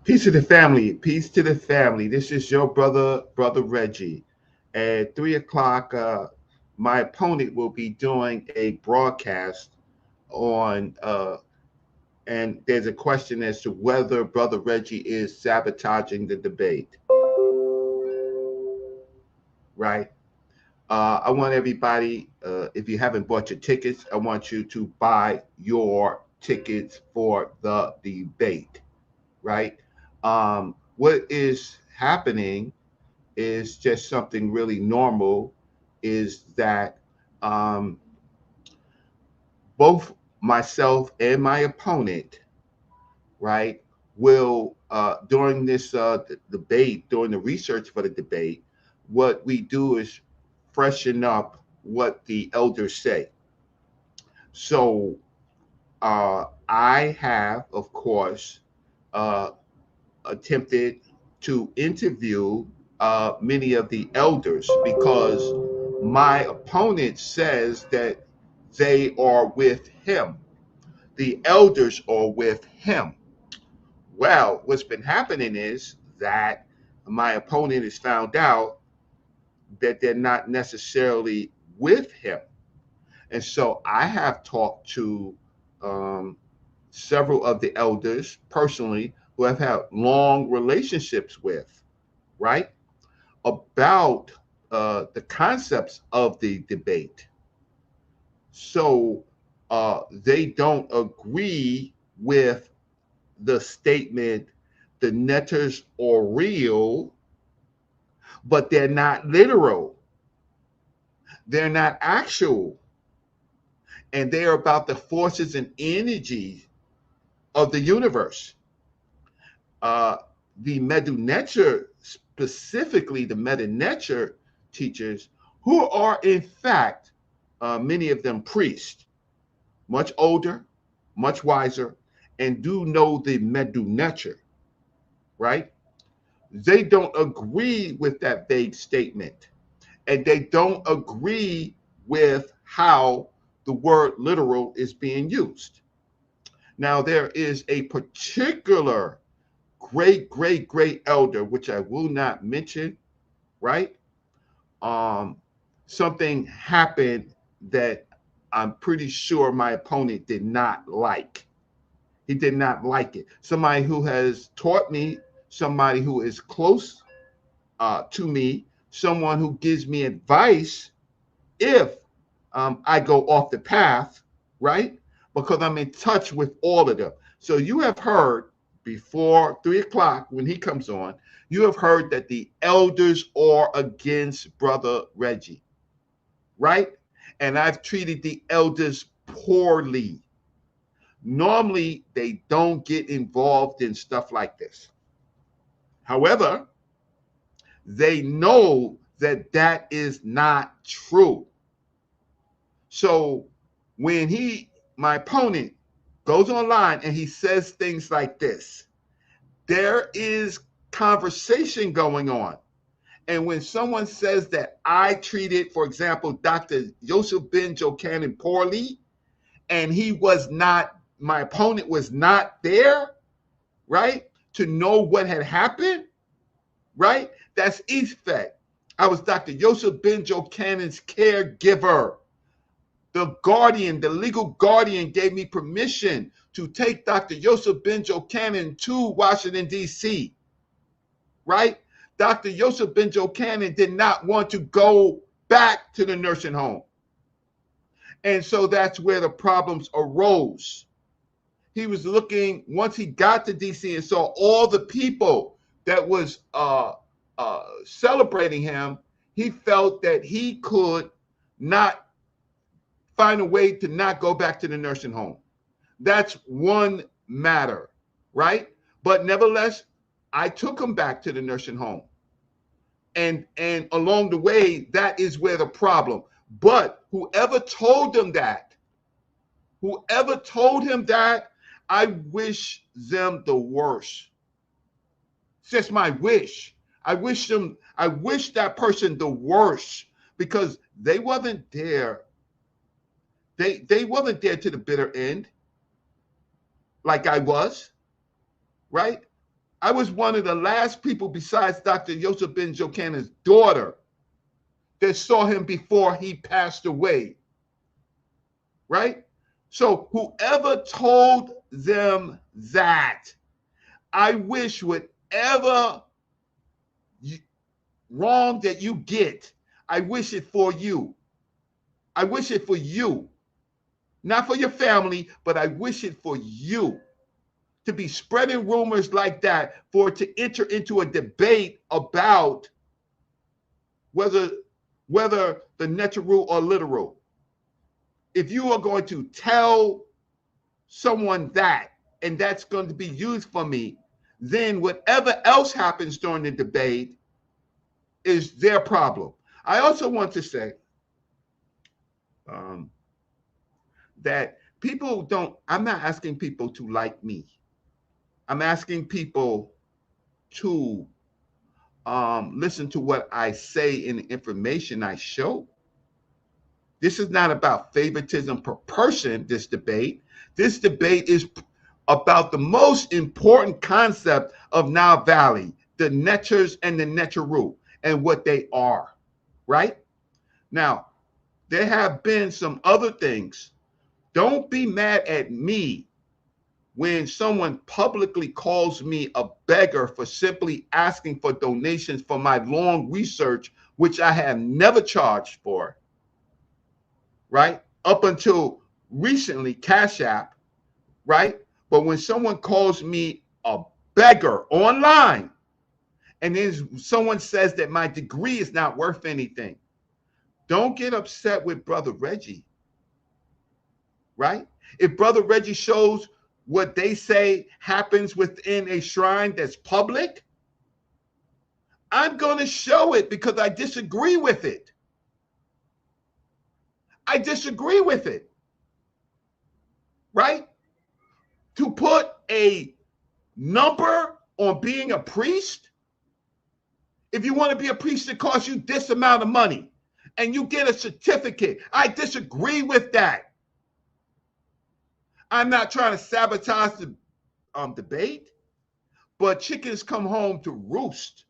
Peace to the family. Peace to the family. This is your brother Reggie. At 3 o'clock, my opponent will be doing a broadcast on, and there's a question as to whether brother Reggie is sabotaging the debate, right? I want everybody, if you haven't bought your tickets, I want you to buy your tickets for the debate, right? What is happening is just something really normal, is that um, both myself and my opponent, right, will, during this debate, during the research for the debate, what we do is freshen up what the elders say. So I have, of course, uh, attempted to interview many of the elders because my opponent says that they are with him. The elders are with him. Well, what's been happening is that my opponent has found out that they're not necessarily with him. And so I have talked to um, several of the elders personally who I've had long relationships with, right? About the concepts of the debate. So they don't agree with the statement, the netters are real, but they're not literal. They're not actual. And they're about the forces and energies of the universe. Uh, the Medu specifically the Meta teachers, who are in fact many of them priests, much older, much wiser, and do know the Medu, right? They don't agree with that vague statement, and they don't agree with how the word literal is being used. Now, there is a particular great elder, which I will not mention, right? Um, Something happened that I'm pretty sure my opponent did not like. He did not like it. Somebody who has taught me, somebody who is close to me, someone who gives me advice if I go off the path, right? Because I'm in touch with all of them. So you have heard before 3 o'clock when he comes on, you have heard that the elders are against brother Reggie, right? And I've treated the elders poorly. Normally, they don't get involved in stuff like this. However, they know that that is not true. So when my opponent, goes online and he says things like this, there is conversation going on. And when someone says that I treated, for example, Dr. Yosef Ben Jokanan poorly, and he was not, my opponent was not there, right, to know what had happened, right? That's effect. I was Dr. Yosef Ben Jokanan's caregiver. The guardian, the legal guardian, gave me permission to take Dr. Yosef Ben Jokanan to Washington, D.C., right? Dr. Yosef Ben Jokanan did not want to go back to the nursing home. And so that's where the problems arose. He was looking, once he got to DC and saw all the people that was celebrating him, he felt that he could not find a way to not go back to the nursing home. That's one matter, right? But nevertheless, I took him back to the nursing home. And along the way, that is where the problem. But whoever told him that, I wish them the worst. It's just my wish. I wish that person the worst because they wasn't there. They wasn't there to the bitter end like I was, right? I was one of the last people besides Dr. Yosef Ben Jokanan's daughter that saw him before he passed away, right? So whoever told them that, I wish whatever wrong that you get, I wish it for you. I wish it for you. Not for your family, but I wish it for you. To be spreading rumors like that, for it to enter into a debate about whether the natural or literal. If you are going to tell someone that, and that's going to be used for me, then whatever else happens during the debate is their problem. I also want to say that people don't, I'm not asking people to like me. I'm asking people to listen to what I say in the information I show. This is not about favoritism per person, this debate. This debate is about the most important concept of Nile Valley, the neters and the neteru, and what they are, right? Now, there have been some other things. Don't be mad at me when someone publicly calls me a beggar for simply asking for donations for my long research, which I have never charged for, right? Up until recently, Cash App, right? But when someone calls me a beggar online, and then someone says that my degree is not worth anything, don't get upset with Brother Reggie, right? If Brother Reggie shows what they say happens within a shrine that's public, I'm going to show it because I disagree with it. I disagree with it, right? To put a number on being a priest, if you want to be a priest, it costs you this amount of money and you get a certificate. I disagree with that. I'm not trying to sabotage the debate, but chickens come home to roost.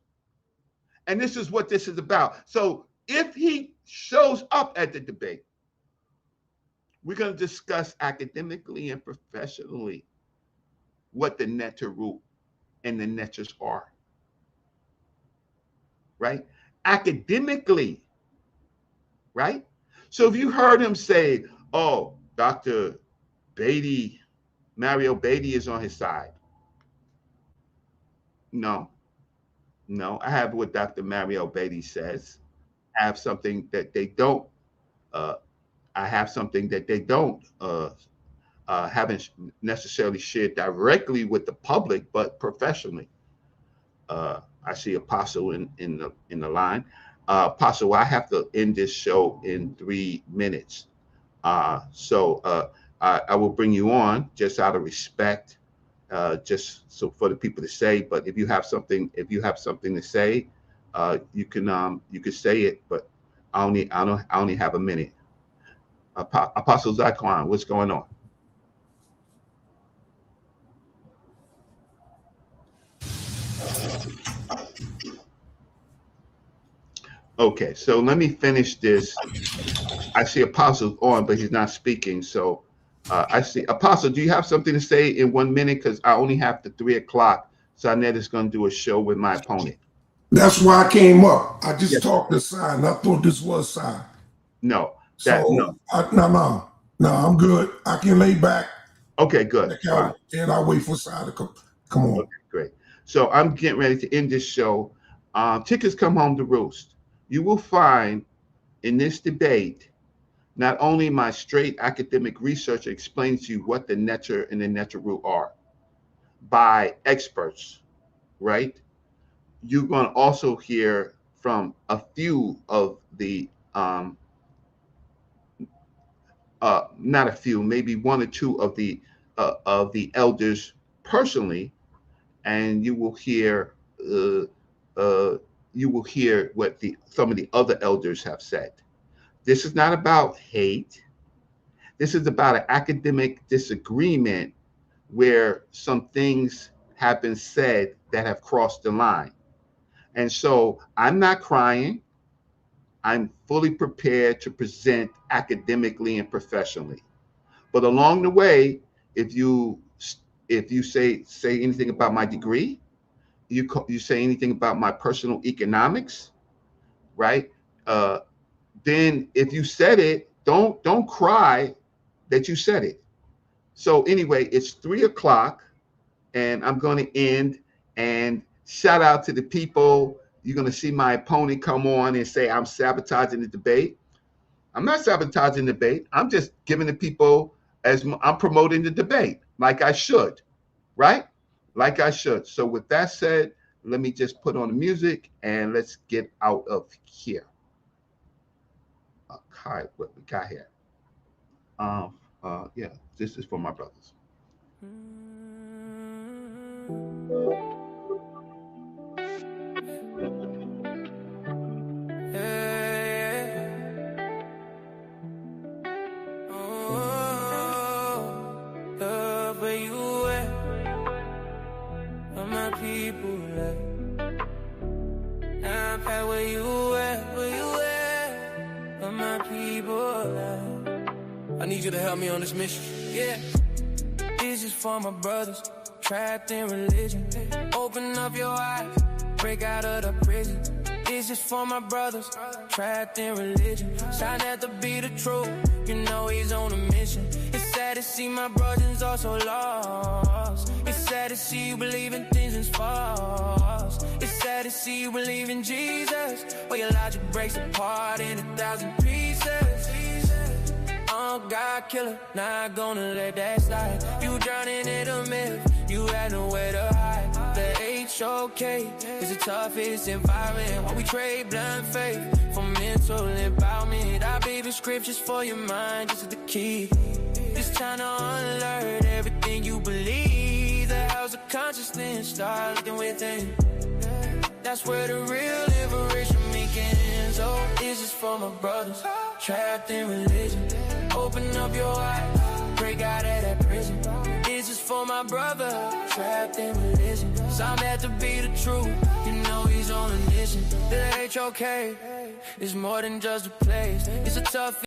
And this is what this is about. So if he shows up at the debate, we're going to discuss academically and professionally what the neteru and the neters are, right? Academically, right? So if you heard him say, oh, Dr. Beatty, Mario Beatty is on his side. No, no, I have what Dr. Mario Beatty says. I have something that they don't. Uh, I have something that they don't haven't necessarily shared directly with the public, but professionally. I see Apostle in the line. Apostle, I have to end this show in 3 minutes. So I will bring you on just out of respect, just so for the people to say. But if you have something to say, you can say it. But I only have a minute. Apostle Zaquan, what's going on? Okay, so let me finish this. I see Apostle's on, but he's not speaking. So I see Apostle. Do you have something to say in 1 minute? Because I only have to 3 o'clock. Sa.neter is going to do a show with my opponent. That's why I came up. I just Yes. talked to Sign. I thought this was Sign. No, No, I'm good. I can lay back. Okay, good. And I'll wait for Sign to come on. Okay, great. So I'm getting ready to end this show. Tickets come home to roost. You will find in this debate, not only my straight academic research explains to you what the neter and the neteru are by experts, right? You're going to also hear from a few of the, not a few, maybe 1 or 2 of the elders personally, and you will hear what some of the other elders have said. This is not about hate. This is about an academic disagreement where some things have been said that have crossed the line. And so I'm not crying. I'm fully prepared to present academically and professionally. But along the way, if you say anything about my degree, you say anything about my personal economics, right? Then if you said it, don't cry that you said it. So anyway, it's 3 o'clock, and I'm going to end. And shout out to the people. You're going to see my opponent come on and say I'm sabotaging the debate. I'm not sabotaging the debate. I'm just giving the people I'm promoting the debate like I should, right? Like I should. So with that said, let me just put on the music and let's get out of here. Okay, what we got here? Yeah, this is for my brothers. I need you to help me on this mission. Yeah. This is for my brothers trapped in religion. Open up your eyes, break out of the prison. This is for my brothers trapped in religion. Sa.neter be the truth, you know he's on a mission. It's sad to see my brothers also lost. It's sad to see you believe in things that's false. It's sad to see you believe in Jesus, where your logic breaks apart in 1,000 pieces. God killer, not gonna let that slide. You drowning in a myth, you had nowhere to hide. The HOK is the toughest environment. While we trade blind faith for mental empowerment. I believe the scriptures for your mind, this is the key. It's time to unlearn everything you believe. The house of consciousness, start looking within. That's where the real liberation begins. Oh, this is for my brothers trapped in religion. Open up your eyes, break out of that prison. This is for my brother trapped in religion. Sa.neter be the truth, you know he's on a mission. The HOK is more than just a place, it's a tough